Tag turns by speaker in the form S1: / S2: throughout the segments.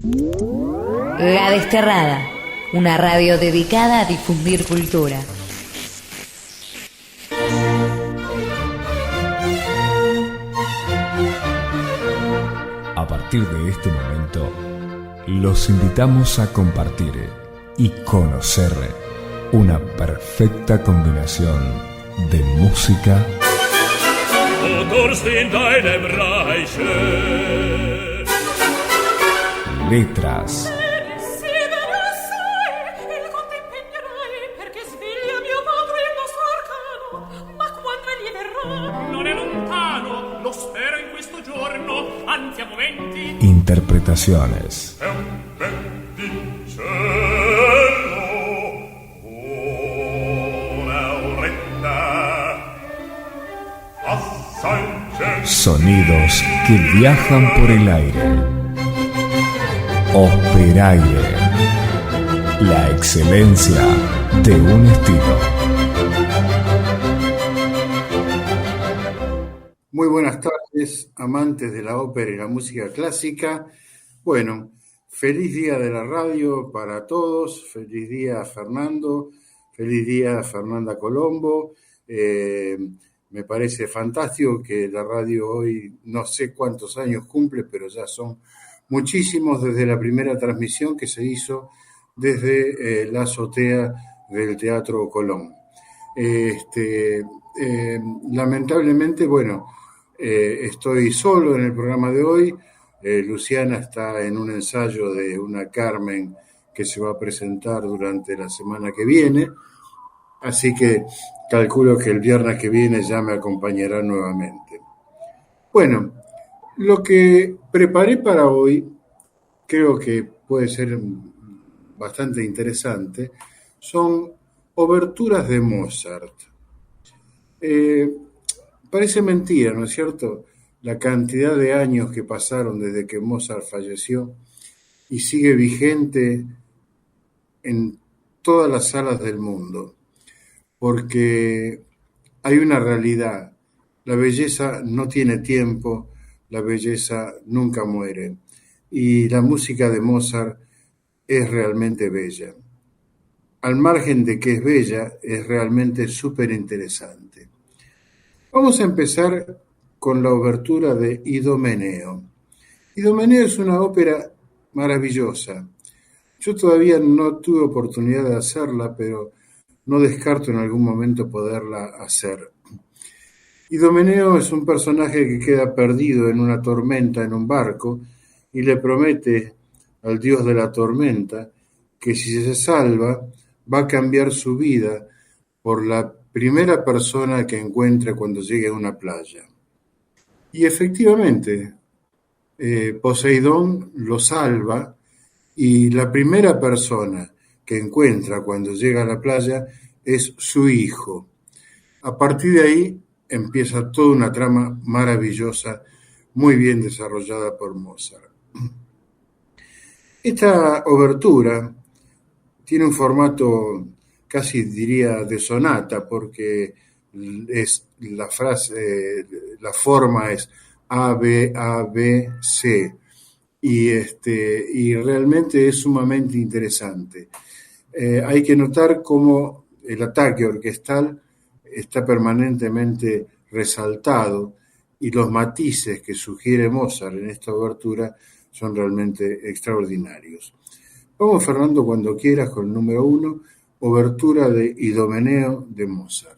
S1: La Desterrada, una radio dedicada a difundir cultura.
S2: A partir de este momento, los invitamos a compartir y conocer una perfecta combinación de música, letras, interpretaciones. Sonidos que viajan por el aire. Operaire. La excelencia de un estilo.
S3: Muy buenas tardes, amantes de la ópera y la música clásica. Bueno, feliz día de la radio para todos. Feliz día a Fernando. Feliz día a Fernanda Colombo. Me parece fantástico que la radio hoy, no sé cuántos años cumple, pero ya son muchísimos desde la primera transmisión que se hizo desde la azotea del Teatro Colón. Lamentablemente, bueno, estoy solo en el programa de hoy. Luciana está en un ensayo de una Carmen que se va a presentar durante la semana que viene, así que calculo que el viernes que viene ya me acompañará nuevamente. Bueno, lo que preparé para hoy creo que puede ser bastante interesante. Son oberturas de Mozart. Parece mentira, ¿no es cierto?, la cantidad de años que pasaron desde que Mozart falleció y sigue vigente en todas las salas del mundo. Porque hay una realidad, la belleza no tiene tiempo, la belleza nunca muere, y la música de Mozart es realmente bella. Al margen de que es bella, es realmente súper interesante. Vamos a empezar con la obertura de Idomeneo. Idomeneo es una ópera maravillosa. Yo todavía no tuve oportunidad de hacerla, pero no descarto en algún momento poderla hacer. Idomeneo es un personaje que queda perdido en una tormenta en un barco y le promete al dios de la tormenta que si se salva va a cambiar su vida por la primera persona que encuentre cuando llegue a una playa. Y efectivamente, Poseidón lo salva y la primera persona que encuentra cuando llega a la playa es su hijo. A partir de ahí empieza toda una trama maravillosa, muy bien desarrollada por Mozart. Esta obertura tiene un formato casi diría de sonata, porque es la frase, la forma es A, B, A, B, C, y realmente es sumamente interesante. Hay que notar cómo el ataque orquestal está permanentemente resaltado y los matices que sugiere Mozart en esta obertura son realmente extraordinarios. Vamos, Fernando, cuando quieras con el número 1, obertura de Idomeneo de Mozart.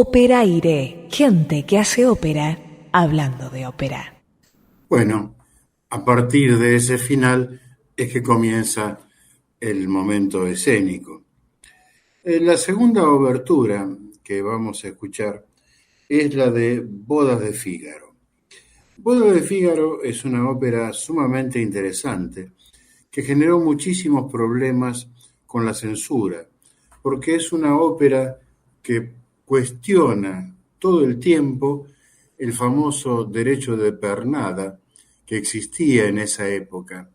S4: Operaire, gente que hace ópera hablando de ópera.
S3: Bueno, a partir de ese final es que comienza el momento escénico. La segunda obertura que vamos a escuchar es la de Bodas de Fígaro. Bodas de Fígaro es una ópera sumamente interesante que generó muchísimos problemas con la censura, porque es una ópera que cuestiona todo el tiempo el famoso derecho de pernada que existía en esa época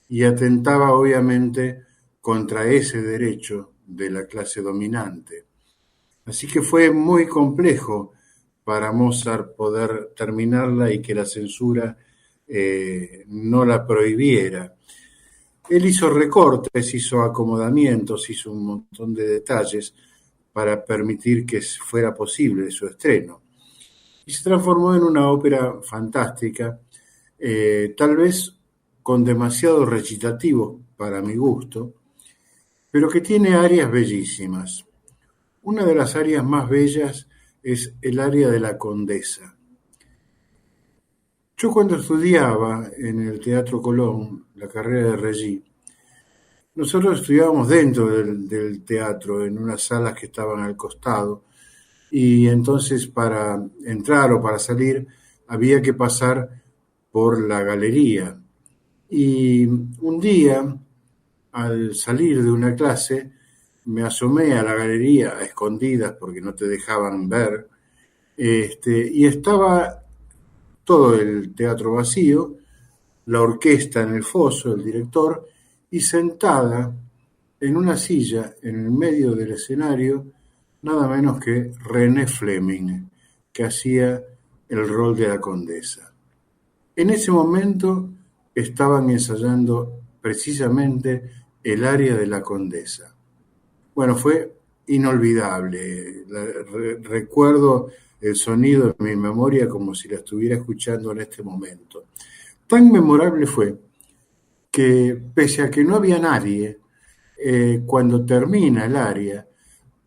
S3: y atentaba obviamente contra ese derecho de la clase dominante. Así que fue muy complejo para Mozart poder terminarla y que la censura no la prohibiera. Él hizo recortes, hizo acomodamientos, hizo un montón de detalles para permitir que fuera posible su estreno. Y se transformó en una ópera fantástica, tal vez con demasiado recitativo para mi gusto, pero que tiene arias bellísimas. Una de las arias más bellas es el aria de la Condesa. Yo cuando estudiaba en el Teatro Colón, la carrera de Regie, nosotros estudiábamos dentro del teatro, en unas salas que estaban al costado, y entonces para entrar o para salir había que pasar por la galería. Y un día, al salir de una clase, me asomé a la galería a escondidas porque no te dejaban ver, y estaba todo el teatro vacío, la orquesta en el foso, el director, y sentada en una silla en el medio del escenario, nada menos que René Fleming, que hacía el rol de la Condesa. En ese momento estaban ensayando precisamente el aria de la Condesa. Bueno, fue inolvidable. Recuerdo el sonido en mi memoria como si la estuviera escuchando en este momento. Tan memorable fue que, pese a que no había nadie, cuando termina el aria,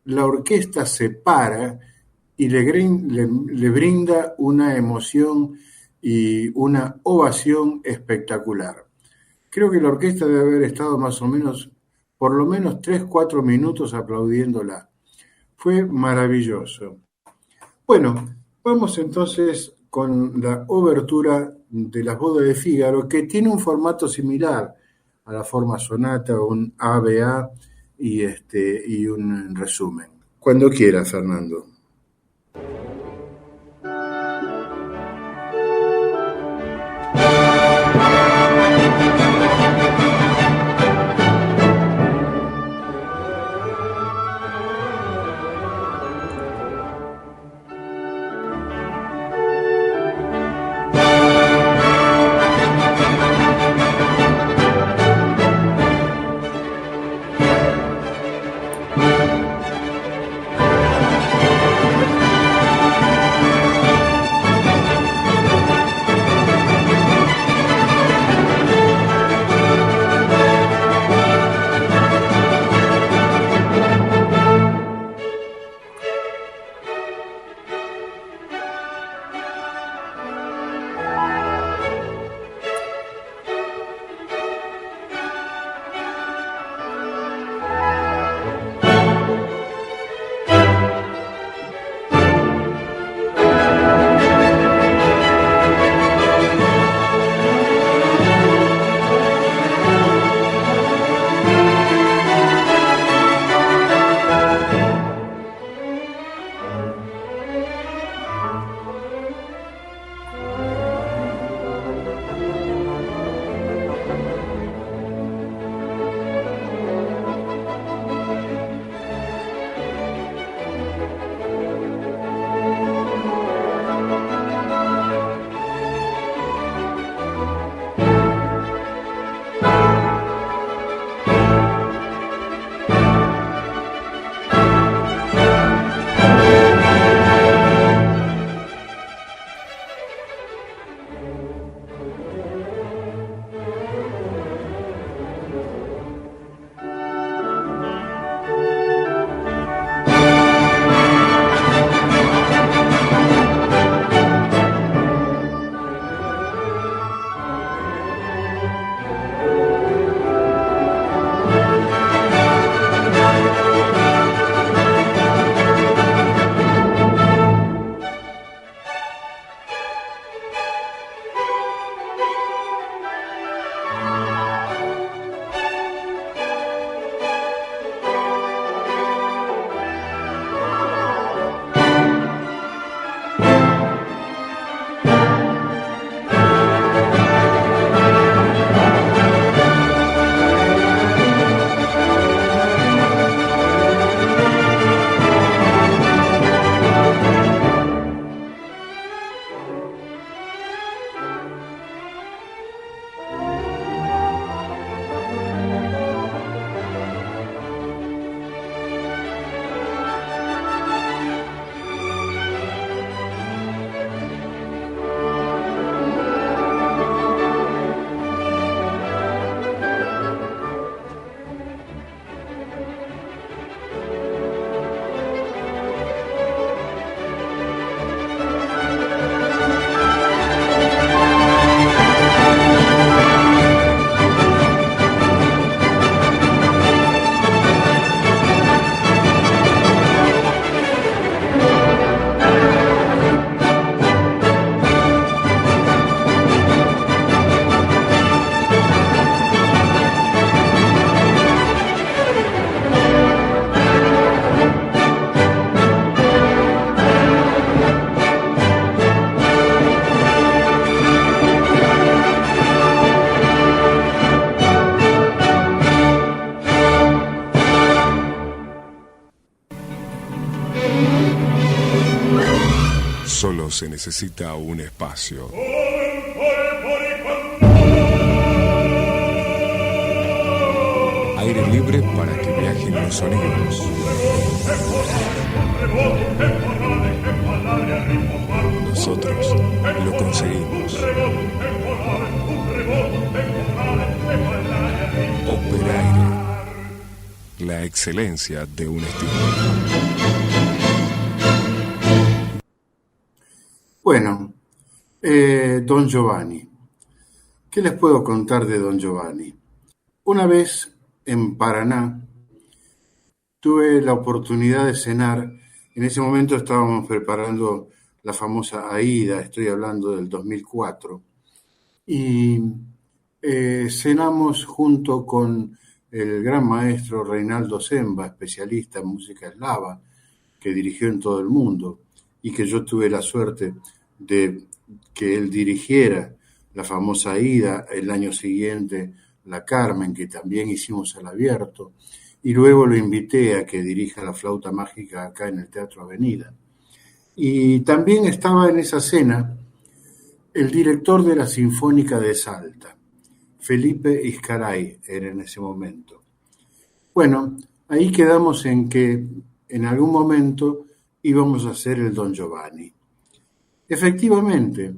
S3: la orquesta se para y le brinda una emoción y una ovación espectacular. Creo que la orquesta debe haber estado más o menos, por lo menos 3-4 minutos aplaudiéndola. Fue maravilloso. Bueno, vamos entonces con la obertura de las Bodas de Fígaro, que tiene un formato similar a la forma sonata, un ABA y un resumen. Cuando quieras, Fernando.
S5: se necesita un espacio. Aire libre para que viajen los sonidos. Nosotros lo conseguimos. Ópera Aire. La excelencia de un estilo.
S3: Bueno, Don Giovanni. ¿Qué les puedo contar de Don Giovanni? Una vez en Paraná tuve la oportunidad de cenar. En ese momento estábamos preparando la famosa Aida, estoy hablando del 2004, y cenamos junto con el gran maestro Reinaldo Zemba, especialista en música eslava, que dirigió en todo el mundo, y que yo tuve la suerte de que él dirigiera la famosa Aida, el año siguiente la Carmen, que también hicimos al abierto, y luego lo invité a que dirija la flauta mágica acá en el Teatro Avenida. Y también estaba en esa cena el director de la Sinfónica de Salta, Felipe Iscaray, era en ese momento. Bueno, ahí quedamos en que en algún momento íbamos a hacer el Don Giovanni. Efectivamente,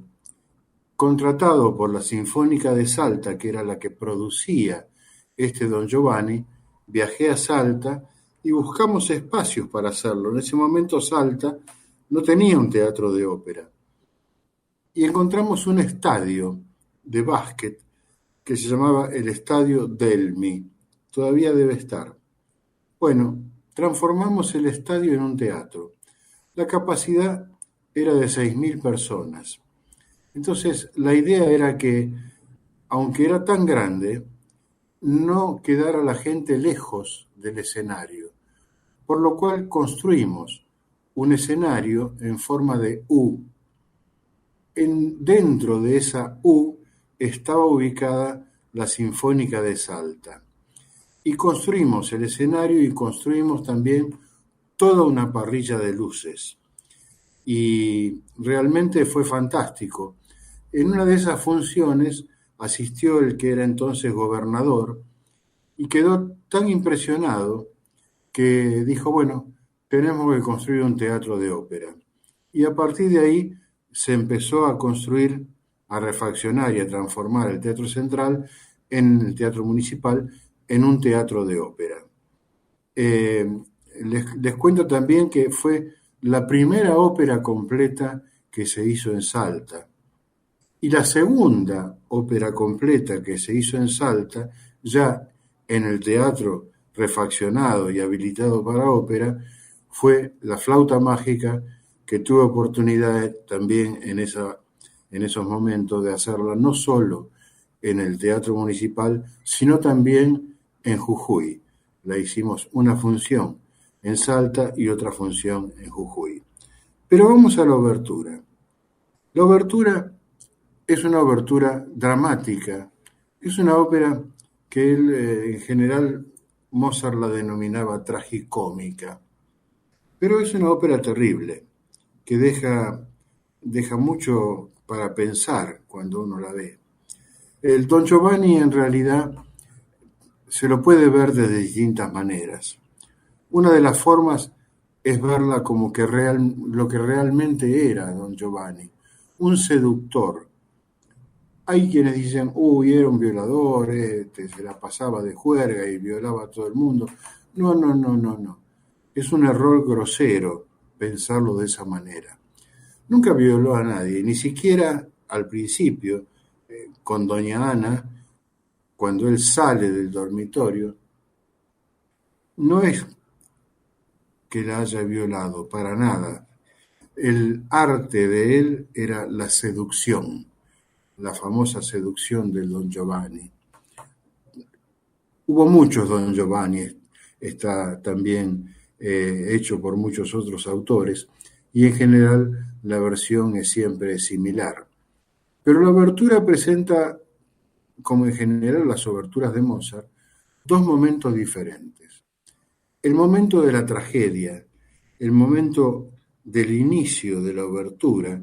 S3: contratado por la Sinfónica de Salta, que era la que producía este Don Giovanni, viajé a Salta y buscamos espacios para hacerlo. En ese momento Salta no tenía un teatro de ópera. Y encontramos un estadio de básquet que se llamaba el Estadio Delmi. Todavía debe estar. Bueno, transformamos el estadio en un teatro. La capacidad era de 6.000 personas. Entonces, la idea era que, aunque era tan grande, no quedara la gente lejos del escenario, por lo cual construimos un escenario en forma de U. Dentro de esa U estaba ubicada la Sinfónica de Salta. Y construimos el escenario y construimos también toda una parrilla de luces. Y realmente fue fantástico. En una de esas funciones asistió el que era entonces gobernador y quedó tan impresionado que dijo, bueno, tenemos que construir un teatro de ópera. Y a partir de ahí se empezó a construir, a refaccionar y a transformar el Teatro Central en el Teatro Municipal en un teatro de ópera. Les cuento también que fue la primera ópera completa que se hizo en Salta. Y la segunda ópera completa que se hizo en Salta, ya en el teatro refaccionado y habilitado para ópera, fue La Flauta Mágica, que tuve oportunidad también en esos momentos de hacerla no solo en el Teatro Municipal, sino también en Jujuy. La hicimos una función en Salta y otra función en Jujuy. Pero vamos a la obertura. La obertura es una obertura dramática, es una ópera que él, en general, Mozart la denominaba tragicómica, pero es una ópera terrible, que deja mucho para pensar cuando uno la ve. El Don Giovanni en realidad se lo puede ver de distintas maneras. Una de las formas es verla como que lo que realmente era Don Giovanni, un seductor. Hay quienes dicen, era un violador, se la pasaba de juerga y violaba a todo el mundo. No. Es un error grosero pensarlo de esa manera. Nunca violó a nadie, ni siquiera al principio, con doña Ana, cuando él sale del dormitorio. No es que la haya violado, para nada. El arte de él era la seducción, la famosa seducción del Don Giovanni. Hubo muchos Don Giovanni, está también hecho por muchos otros autores, y en general la versión es siempre similar. Pero la obertura presenta, como en general las oberturas de Mozart, dos momentos diferentes. El momento de la tragedia, el momento del inicio de la obertura,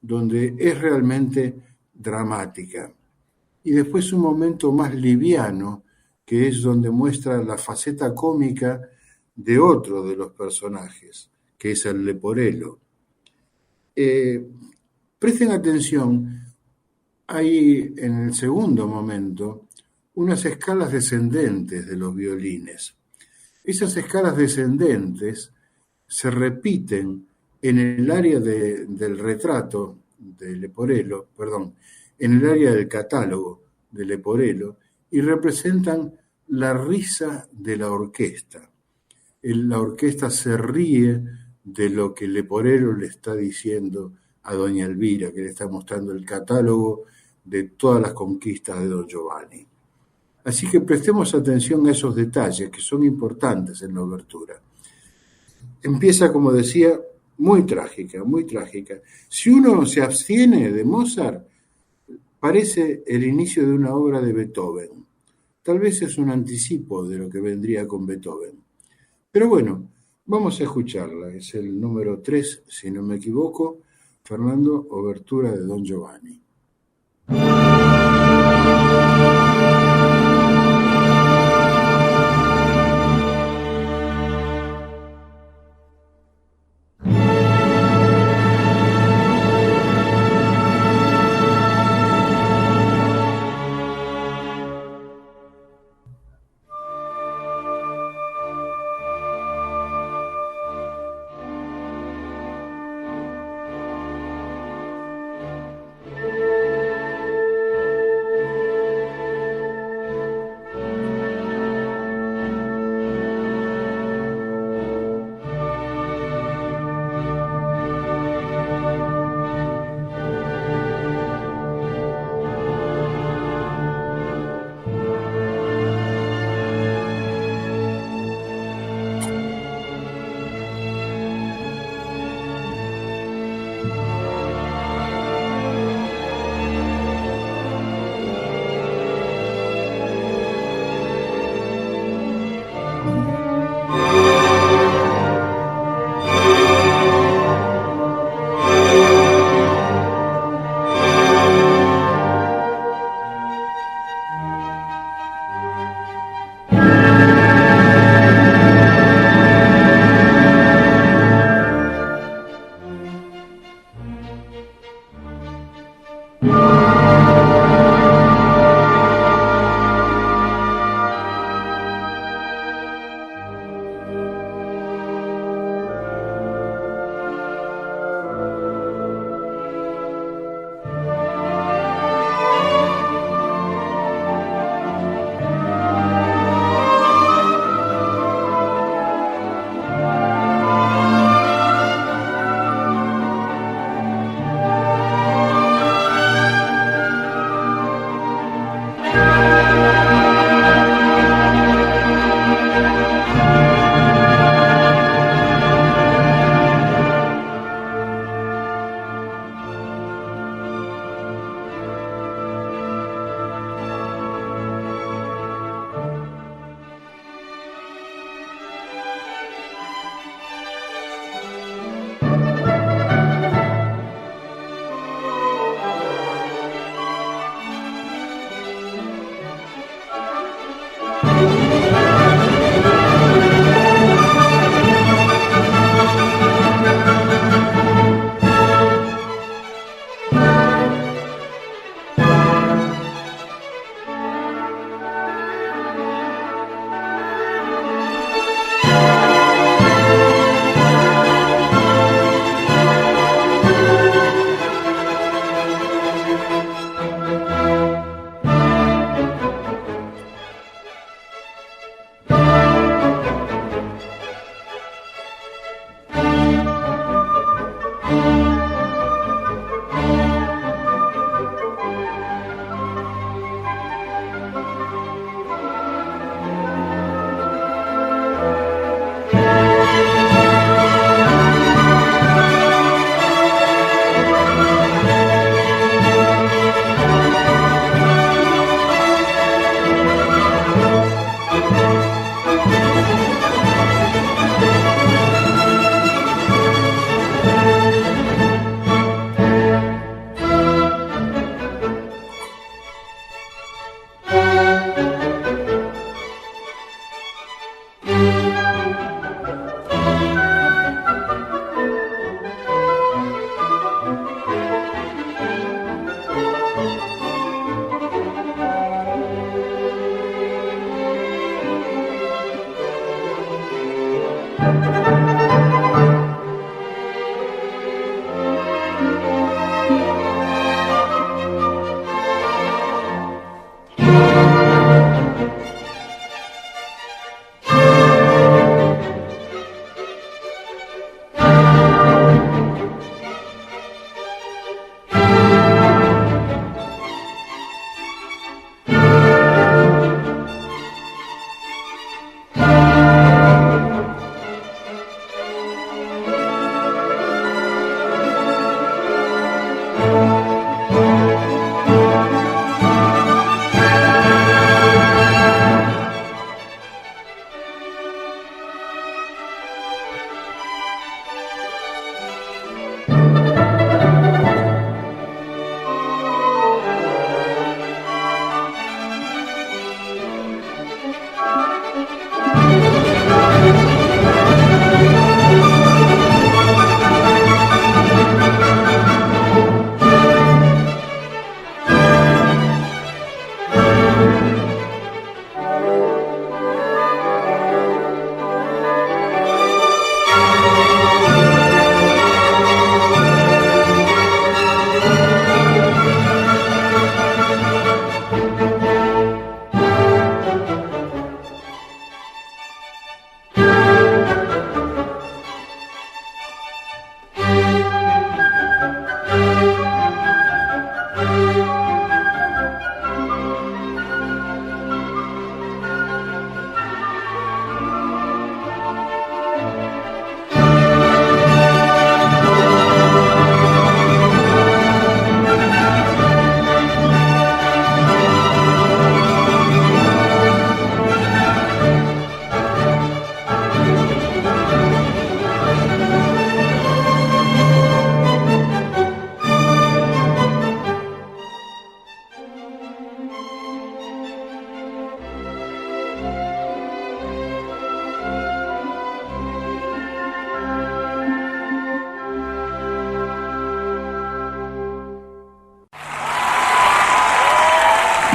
S3: donde es realmente dramática. Y después un momento más liviano, que es donde muestra la faceta cómica de otro de los personajes, que es el leporelo. Presten atención, hay en el segundo momento unas escalas descendentes de los violines. Esas escalas descendentes se repiten en el área del retrato de Leporello, perdón, en el área del catálogo de Leporello, y representan la risa de la orquesta. La orquesta se ríe de lo que Leporello le está diciendo a doña Elvira, que le está mostrando el catálogo de todas las conquistas de don Giovanni. Así que prestemos atención a esos detalles que son importantes en la obertura. Empieza, como decía, muy trágica, muy trágica. Si uno se abstiene de Mozart, parece el inicio de una obra de Beethoven. Tal vez es un anticipo de lo que vendría con Beethoven. Pero bueno, vamos a escucharla. Es el número 3, si no me equivoco, Fernando, obertura de Don Giovanni.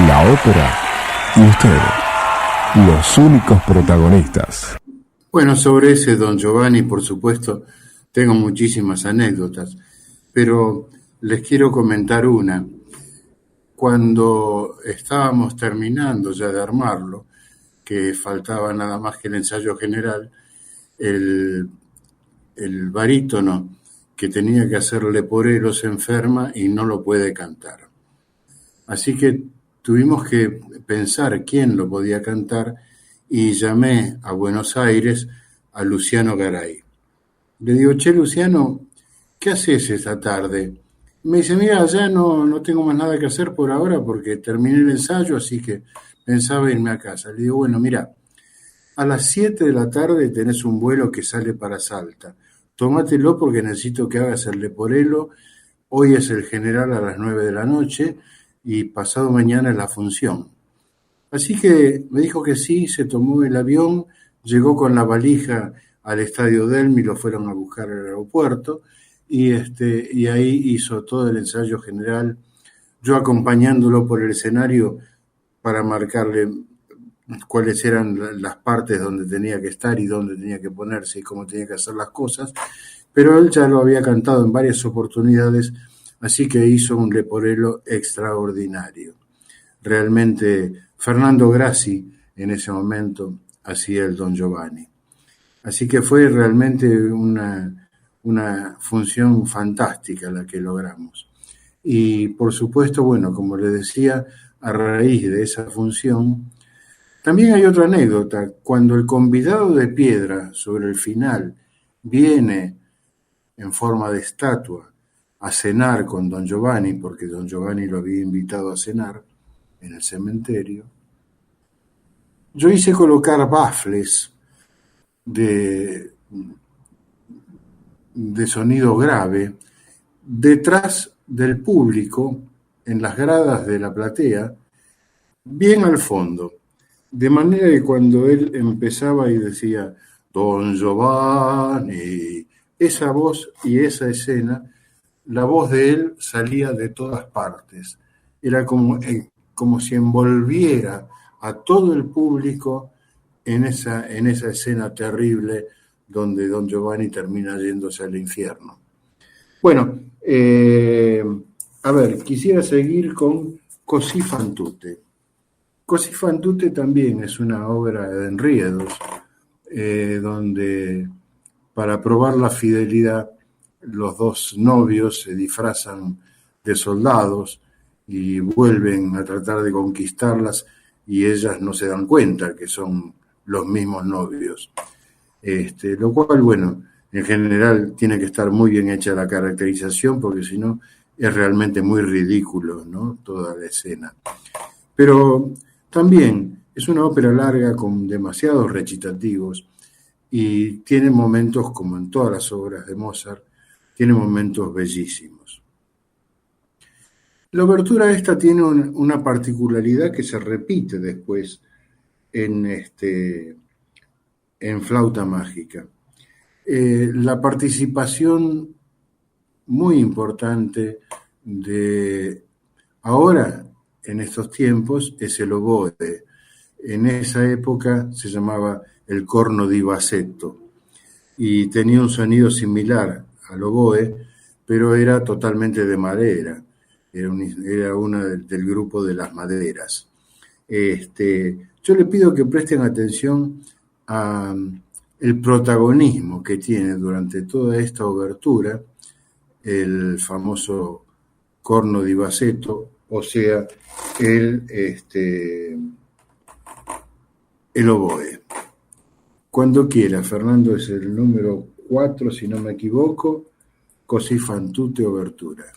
S5: La ópera y usted, los únicos protagonistas.
S3: Bueno, sobre ese Don Giovanni, por supuesto, tengo muchísimas anécdotas, pero les quiero comentar una. Cuando estábamos terminando ya de armarlo, que faltaba nada más que el ensayo general, el barítono que tenía que hacer Leporello se enferma y no lo puede cantar. Así que tuvimos que pensar quién lo podía cantar y llamé a Buenos Aires a Luciano Garay. Le digo, che, Luciano, ¿qué haces esta tarde? Me dice, mira, ya no tengo más nada que hacer por ahora porque terminé el ensayo, así que pensaba irme a casa. Le digo, bueno, mira, a las 7 de la tarde tenés un vuelo que sale para Salta. Tómatelo porque necesito que hagas el Leporello. Hoy es el general a las 9 de la noche y pasado mañana es la función. Así que me dijo que sí, se tomó el avión, llegó con la valija al estadio Delmi, lo fueron a buscar al aeropuerto y ahí hizo todo el ensayo general, yo acompañándolo por el escenario para marcarle cuáles eran las partes donde tenía que estar y dónde tenía que ponerse y cómo tenía que hacer las cosas, pero él ya lo había cantado en varias oportunidades, así que hizo un Leporello extraordinario. Realmente Fernando Grassi en ese momento hacía el Don Giovanni. Así que fue realmente una función fantástica la que logramos. Y por supuesto, bueno, como les decía, a raíz de esa función, también hay otra anécdota. Cuando el convidado de piedra sobre el final viene en forma de estatua a cenar con Don Giovanni, porque Don Giovanni lo había invitado a cenar en el cementerio, yo hice colocar bafles de sonido grave detrás del público, en las gradas de la platea, bien al fondo, de manera que cuando él empezaba y decía Don Giovanni, esa voz y esa escena, la voz de él salía de todas partes, era como si envolviera a todo el público en esa escena terrible donde Don Giovanni termina yéndose al infierno. Bueno, a ver, quisiera seguir con Così fan tutte. Così fan tutte también es una obra de enredos, donde para probar la fidelidad los dos novios se disfrazan de soldados y vuelven a tratar de conquistarlas y ellas no se dan cuenta que son los mismos novios. Lo cual, bueno, en general tiene que estar muy bien hecha la caracterización porque si no es realmente muy ridículo, ¿no? Toda la escena. Pero también es una ópera larga con demasiados recitativos y tiene momentos, como en todas las obras de Mozart, tiene momentos bellísimos. La obertura esta tiene una particularidad que se repite después en Flauta Mágica. La participación muy importante de ahora, en estos tiempos, es el oboe. En esa época se llamaba el corno di bassetto y tenía un sonido similar al oboe, pero era totalmente de madera. Era una del grupo de las maderas. Yo le pido que presten atención a el protagonismo que tiene durante toda esta obertura el famoso corno di bassetto, o sea, el oboe. Cuando quiera, Fernando, es el número 4, si no me equivoco, Così fan tutte obertura.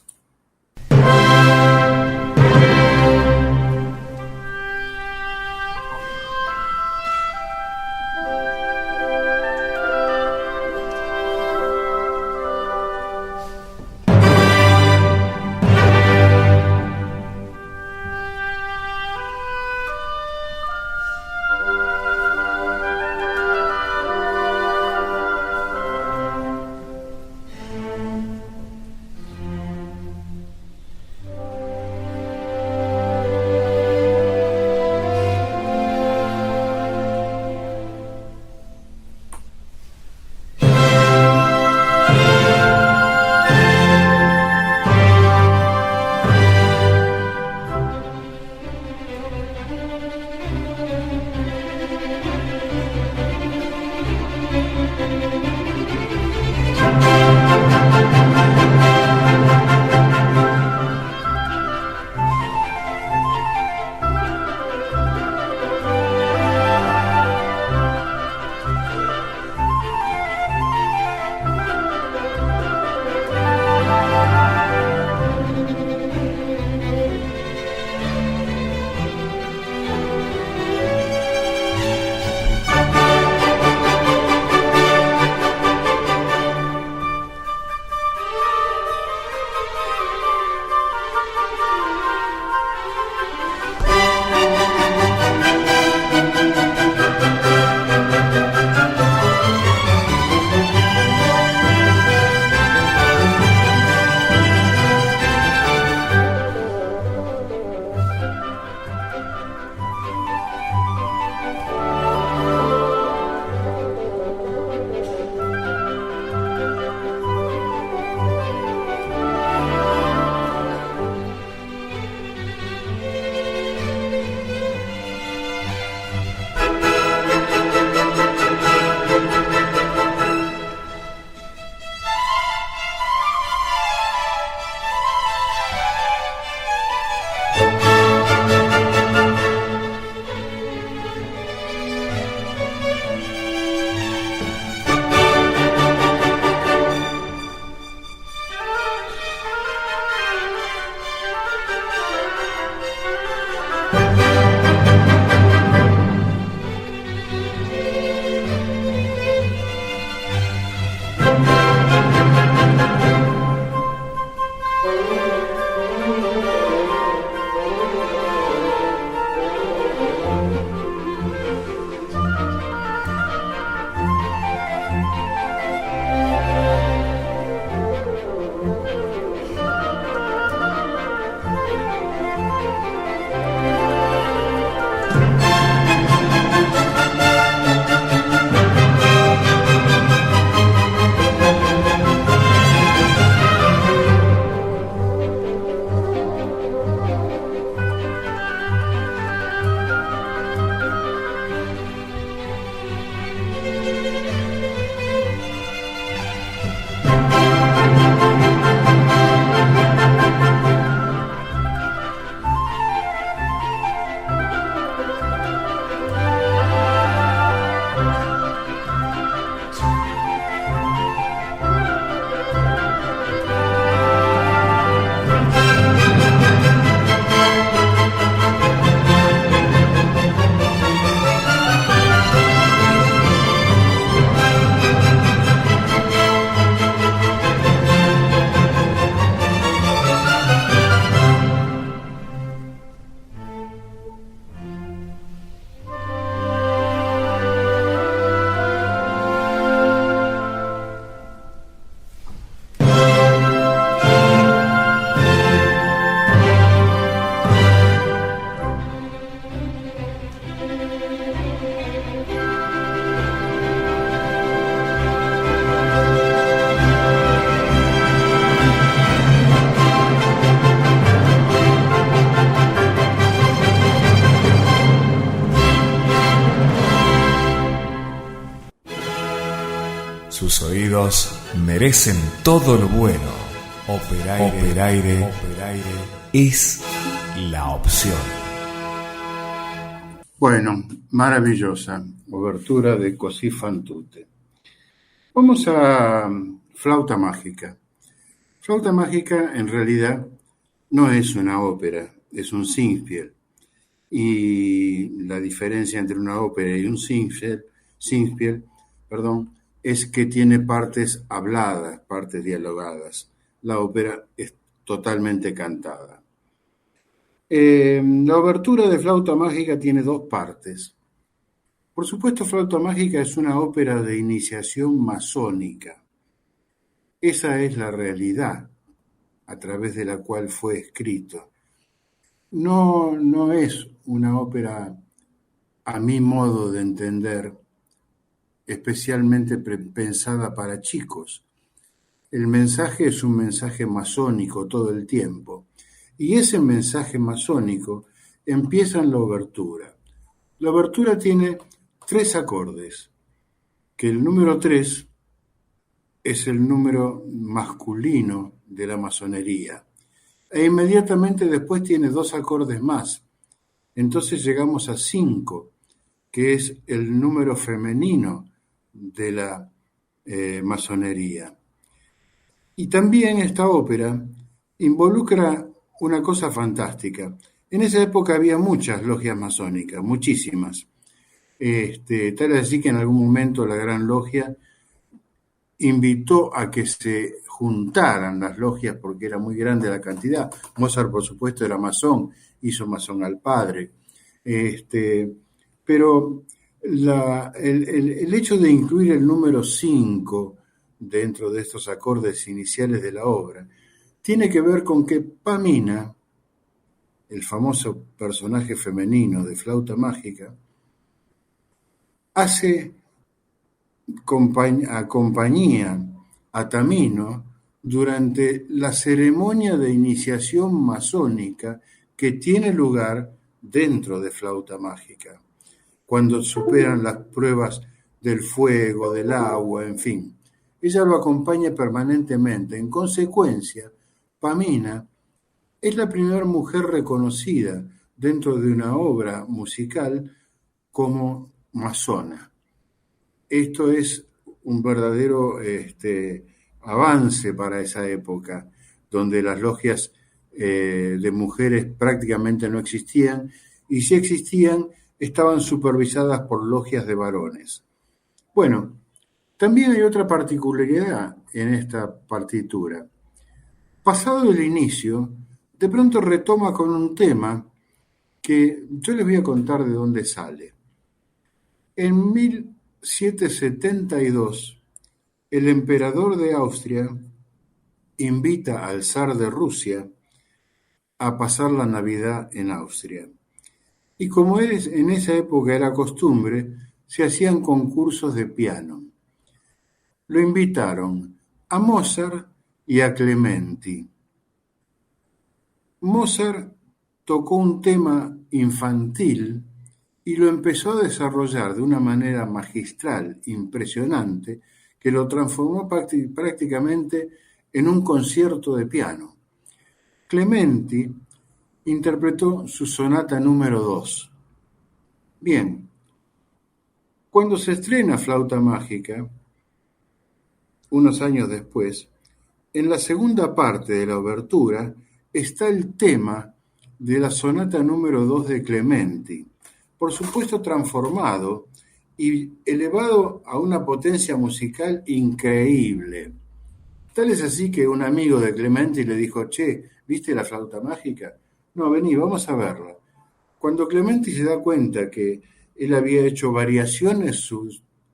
S2: Tus oídos merecen todo lo bueno. Operaire es la opción.
S3: Bueno, maravillosa obertura de Così fan tutte. Vamos a Flauta Mágica. Flauta Mágica en realidad no es una ópera, es un Singspiel. Y la diferencia entre una ópera y un Singspiel, es que tiene partes habladas, partes dialogadas. La ópera es totalmente cantada. La obertura de Flauta Mágica tiene dos partes. Por supuesto, Flauta Mágica es una ópera de iniciación masónica. Esa es la realidad a través de la cual fue escrito. No es una ópera, a mi modo de entender, especialmente pensada para chicos. El mensaje es un mensaje masónico todo el tiempo. Y ese mensaje masónico empieza en la obertura. La obertura tiene 3 acordes, que el número 3 es el número masculino de la masonería. E inmediatamente después tiene 2 acordes más. Entonces llegamos a 5, que es el número femenino de la masonería. Y también esta ópera involucra una cosa fantástica. En esa época había muchas logias masónicas, muchísimas. Tal es así que en algún momento la Gran Logia invitó a que se juntaran las logias porque era muy grande la cantidad. Mozart, por supuesto, era masón, hizo masón al padre. Pero el hecho de incluir el número 5 dentro de estos acordes iniciales de la obra tiene que ver con que Pamina, el famoso personaje femenino de Flauta Mágica, hace compañía a Tamino durante la ceremonia de iniciación masónica que tiene lugar dentro de Flauta Mágica, cuando superan las pruebas del fuego, del agua, en fin. Ella lo acompaña permanentemente. En consecuencia, Pamina es la primera mujer reconocida dentro de una obra musical como masona. Esto es un verdadero avance para esa época, donde las logias de mujeres prácticamente no existían, y si existían, estaban supervisadas por logias de varones. Bueno, también hay otra particularidad en esta partitura. Pasado el inicio, de pronto retoma con un tema que yo les voy a contar de dónde sale. En 1772, el emperador de Austria invita al zar de Rusia a pasar la Navidad en Austria. Y como en esa época era costumbre, se hacían concursos de piano. Lo invitaron a Mozart y a Clementi. Mozart tocó un tema infantil y lo empezó a desarrollar de una manera magistral, impresionante, que lo transformó prácticamente en un concierto de piano. Clementi interpretó su sonata número 2. Bien, cuando se estrena Flauta Mágica, unos años después, en la segunda parte de la obertura está el tema de la sonata número 2 de Clementi, por supuesto transformado y elevado a una potencia musical increíble. Tal es así que un amigo de Clementi le dijo: «Che, ¿viste la Flauta Mágica? No, vení, vamos a verla». Cuando Clementi se da cuenta que él había hecho variaciones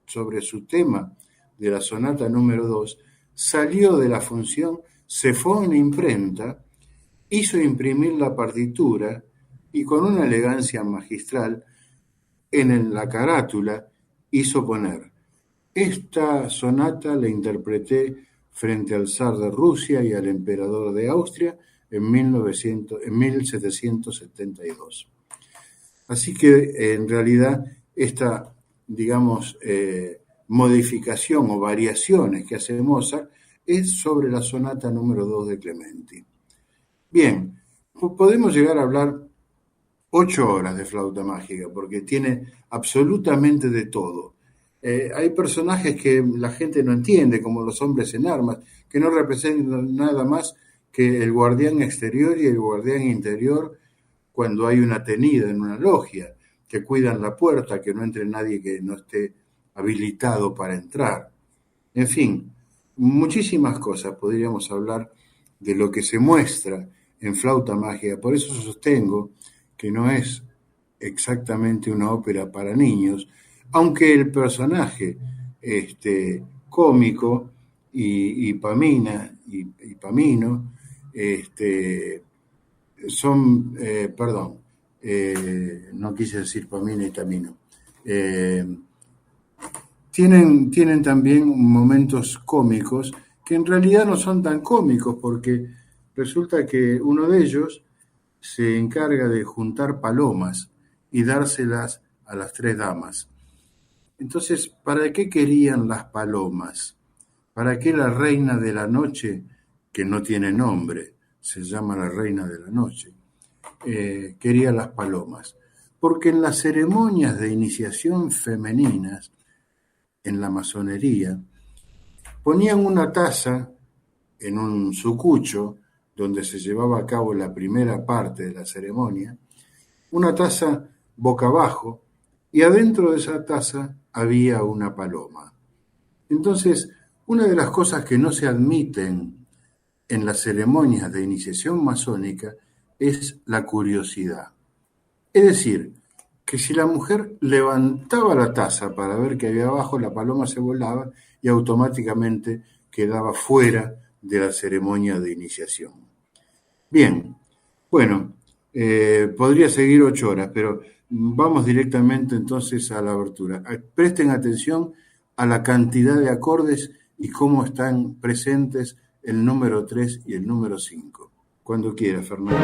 S3: sobre su tema de la sonata número 2, salió de la función, se fue a una imprenta, hizo imprimir la partitura y con una elegancia magistral en la carátula hizo poner: «Esta sonata la interpreté frente al zar de Rusia y al emperador de Austria en 1772. Así que en realidad esta, digamos, modificación o variaciones que hace Mozart es sobre la sonata número 2 de Clementi. Bien, podemos llegar a hablar 8 horas de flauta mágica, porque tiene absolutamente de todo. Hay personajes que la gente no entiende, como los hombres en armas, que no representan nada más que el guardián exterior y el guardián interior cuando hay una tenida en una logia, que cuidan la puerta, que no entre nadie que no esté habilitado para entrar. En fin, muchísimas cosas podríamos hablar de lo que se muestra en Flauta Mágica. Por eso sostengo que no es exactamente una ópera para niños, aunque el personaje cómico y Pamina y Pamino son, perdón, no quise decir Pamina y Tamino, tienen también momentos cómicos que en realidad no son tan cómicos, porque resulta que uno de ellos se encarga de juntar palomas y dárselas a las 3 damas. Entonces, ¿para qué querían las palomas? ¿Para qué la reina de la noche, que no tiene nombre, se llama la reina de la noche, quería las palomas? Porque en las ceremonias de iniciación femeninas, en la masonería, ponían una taza en un sucucho donde se llevaba a cabo la primera parte de la ceremonia, una taza boca abajo, y adentro de esa taza había una paloma. Entonces, una de las cosas que no se admiten en las ceremonias de iniciación masónica es la curiosidad. Es decir, que si la mujer levantaba la taza para ver qué había abajo, la paloma se volaba y automáticamente quedaba fuera de la ceremonia de iniciación. Bien, bueno, podría seguir 8 horas, pero vamos directamente entonces a la abertura. Presten atención a la cantidad de acordes y cómo están presentes el número 3 y el número 5. Cuando quiera, Fernando.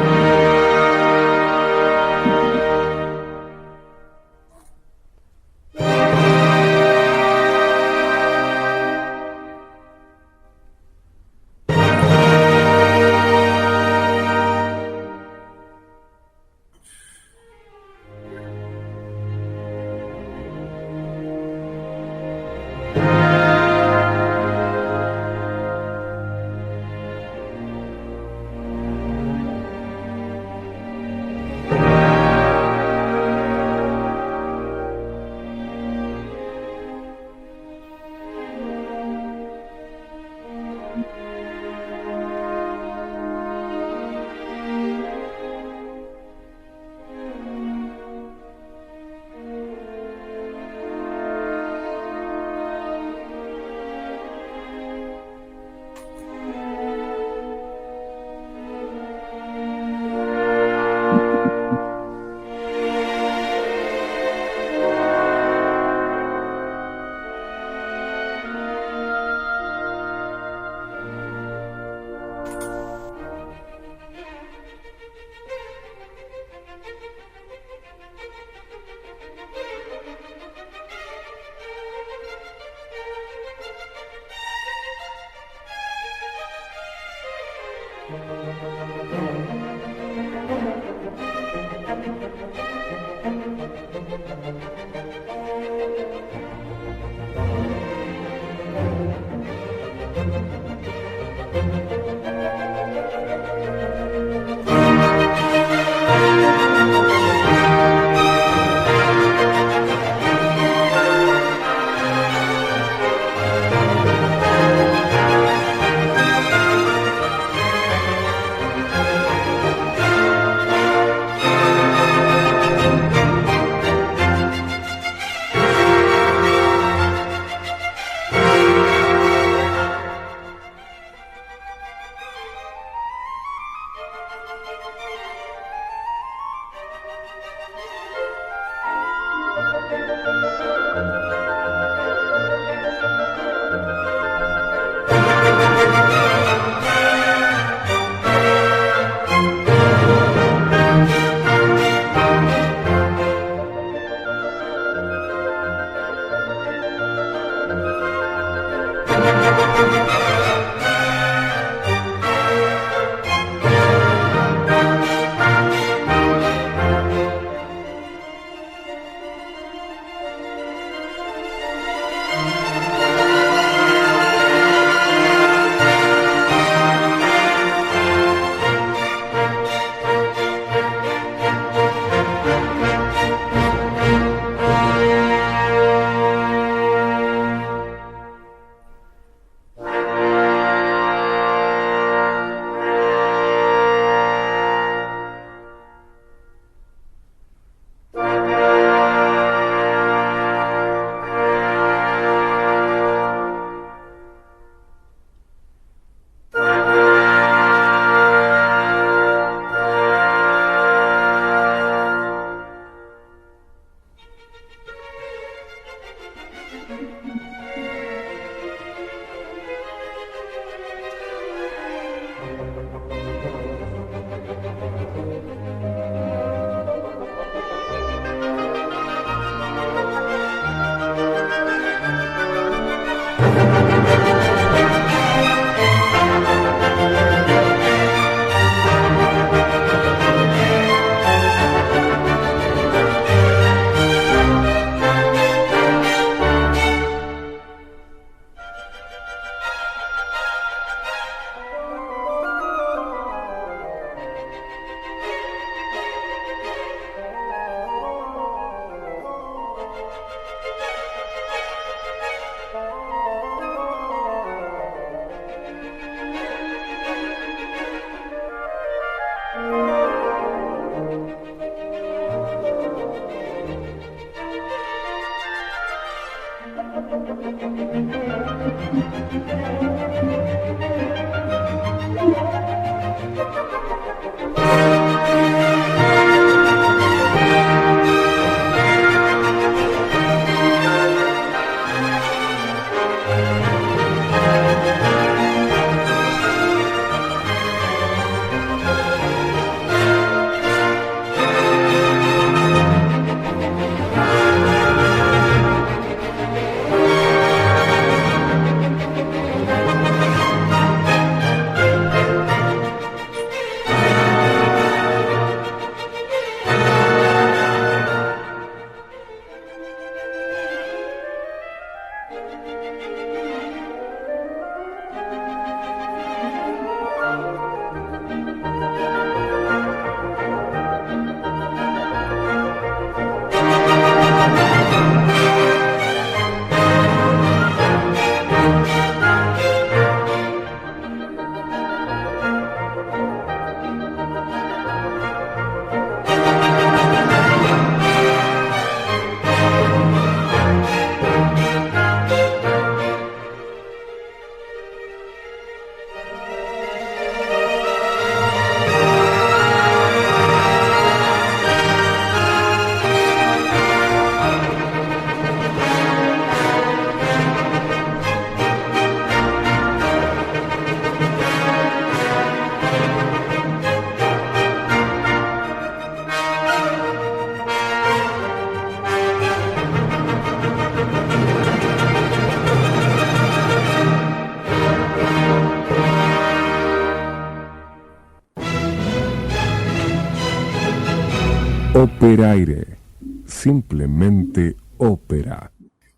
S5: Operaire. Simplemente ópera.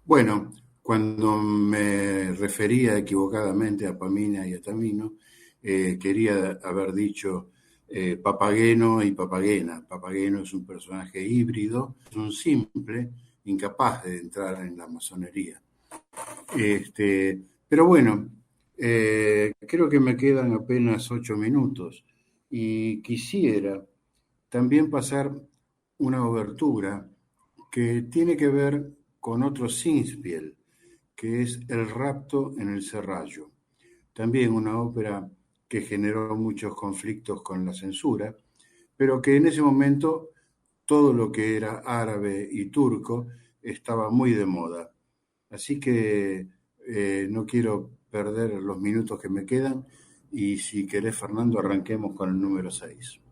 S3: Bueno, cuando me refería equivocadamente a Pamina y a Tamino, quería haber dicho Papageno y Papagena. Papageno es un personaje híbrido, es un simple, incapaz de entrar en la masonería. Pero bueno, creo que me quedan apenas 8 minutos y quisiera también pasar una obertura que tiene que ver con otro Singspiel, que es El rapto en el Serrallo. También una ópera que generó muchos conflictos con la censura, pero que en ese momento todo lo que era árabe y turco estaba muy de moda. Así que no quiero perder los minutos que me quedan y si querés, Fernando, arranquemos con el número 6.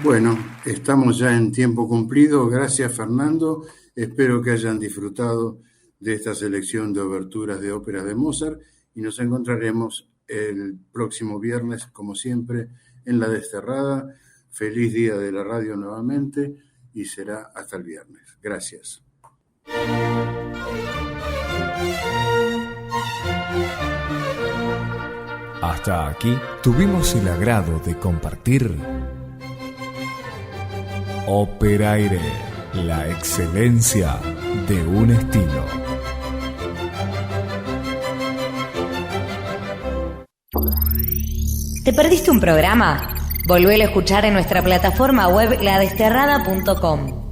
S3: Bueno, estamos ya en tiempo cumplido. Gracias, Fernando. Espero que hayan disfrutado de esta selección de oberturas de óperas de Mozart y nos encontraremos el próximo viernes, como siempre, en La Desterrada. Feliz día de la radio nuevamente y será hasta el viernes. Gracias.
S2: Hasta aquí tuvimos el agrado de compartir Operaire, la excelencia de un estilo.
S1: ¿Te perdiste un programa? Volvélo a escuchar en nuestra plataforma web ladesterrada.com.